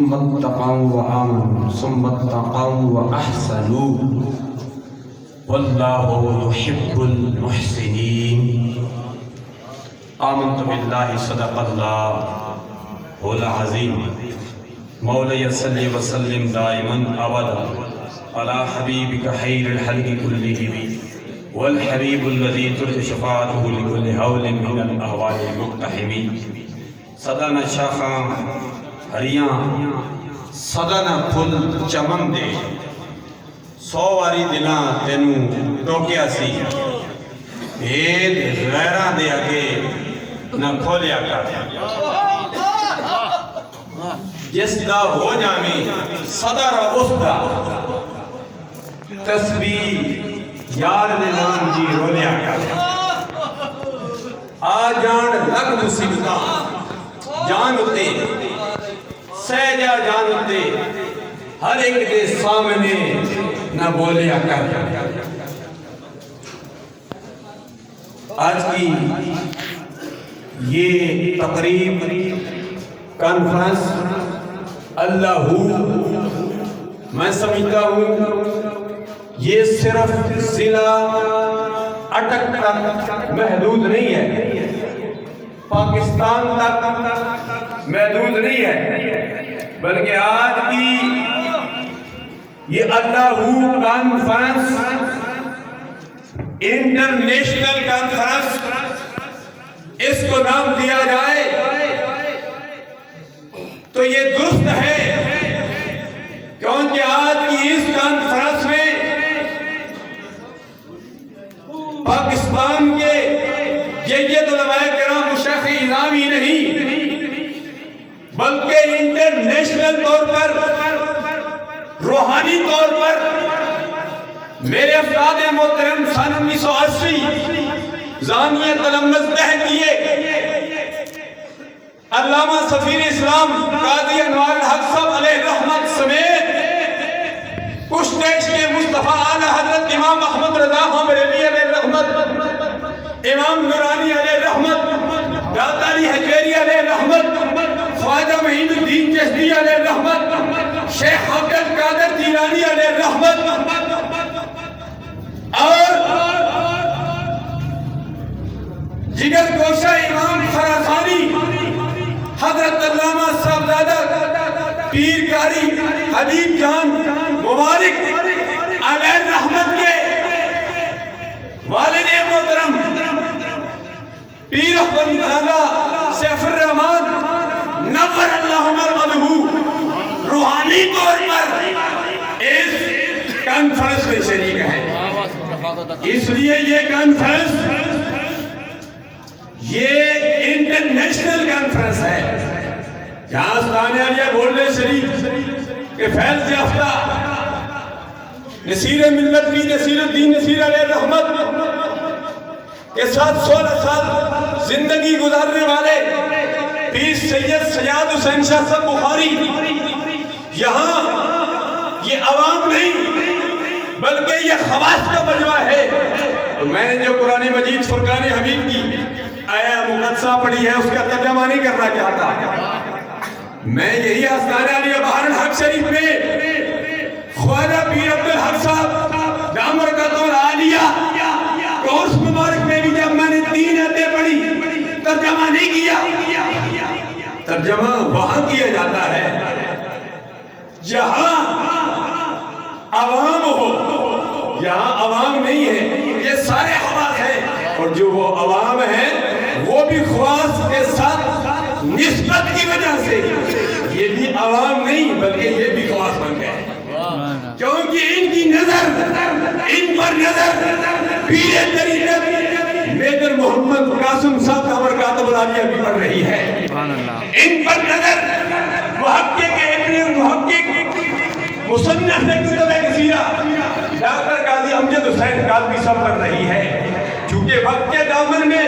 ثم اتقوا وآمنوا ثم اتقوا وأحسنوا والله يحب المحسنين. آمنت بالله صدق الله العظيم. مولاي صل وسلم دائما أبدا على حبيبك خير الخلق كلهم والحبيب الذي ترجى شفاعته لكل هول من الأهوال المقتحم. صدانا شاخا ہریاں سدانا پھل چمن دے سو واری دلاں تینوں ٹوکیا سی بھید غیراں دے اگے نہ کھولیا کر جس دا ہو جامی صدر اس دا تسبیح یار دے نام جی رولیا کر آ جان لگ مصیبتاں جان اتے سہجا جان اتے ہر ایک دے سامنے نہ بولیا کر. آج کی یہ تقریب کانفرنس اللہ میں سمجھتا ہوں یہ صرف ضلع اٹک تک محدود نہیں ہے، پاکستان تک محدود نہیں ہے، بلکہ آج کی یہ اللہ کانفرنس انٹرنیشنل کانفرنس اس کو نام دیا جائے تو یہ درست ہے، کیونکہ آج کی اس کانفرنس میں پاکستان کے جید علماء کرام شیخ اعظامی نہیں بلکہ انٹرنیشنل طور پر روحانی طور پر میرے افراد محترم سن 1980 زانیہ تلمذ تہ کیے علامہ سفیر اسلام قاضی انوار الحق صاحب علیہ رحمت سمیت کشتیش کے مصطفیٰ اعلی حضرت امام احمد رضا بریلوی علیہ رحمت، امام نورانی علیہ رحمت، داتا علی حجویری علیہ رحمت، خواجہ معین الدین چشتی علیہ رحمت، شیخ عبد القادر جیلانی علیہ رحمت، اور جگر گوشہ امام خراسانی حضرت علامہ صاحبزادہ پیر کاری حبیب جان مبارک علیہ رحمت کے والد محترم پیر احمد آغا سیف الرحمن نور اللہ مرمدہ روحانی طور پر اس کانفرنس میں شریک ہے. اس لیے یہ کانفرنس یہ انٹرنیشنل کانفرنس ہے جہاں سلطان علیہ گولڈ شریف کے فیض یافتہ نصیر ملت بھی نصیر الدین نصیر علیہ رحمت کے ساتھ 16 سال زندگی گزارنے والے پیر سید سجاد حسین شاہ صاحب بخاری یہاں یہ عوام نہیں بلکہ یہ خواص کا مجمع ہے. تو میں نے جو قرآن مجید فرقان حمید کی آیا مقدسہ پڑھی ہے اس کا ترجمہ نہیں کرنا چاہتا. میں یہی آستان علیہ بہار الحق شریف میں خواجہ پیر عبدالحق صاحب دامر کا دور عالیہ کورس مبارک میں بھی جب میں نے 3 آیتیں پڑھی ترجمہ نہیں کیا. ترجمہ وہاں کیا جاتا ہے جہاں عوام ہو، یہاں عوام نہیں ہے. یہ سارے خواص ہیں اور جو وہ عوام ہیں وہ بھی خواص کے ساتھ نسبت کی وجہ سے یہ بھی عوام نہیں بلکہ یہ بھی خواص بن گئے کیونکہ ان کی نظر ان پر نظر پیر طریقت میجر محمد قاسم صاحب کا برکات العالیہ بھی پڑھ رہی ہے. ان پر نظر محقق ابن محقق مصنف کتب کثیرہ ڈاکٹر قاضی امجد حسین قاضی صاحب کر رہی ہے. چونکہ وقت کے دامن میں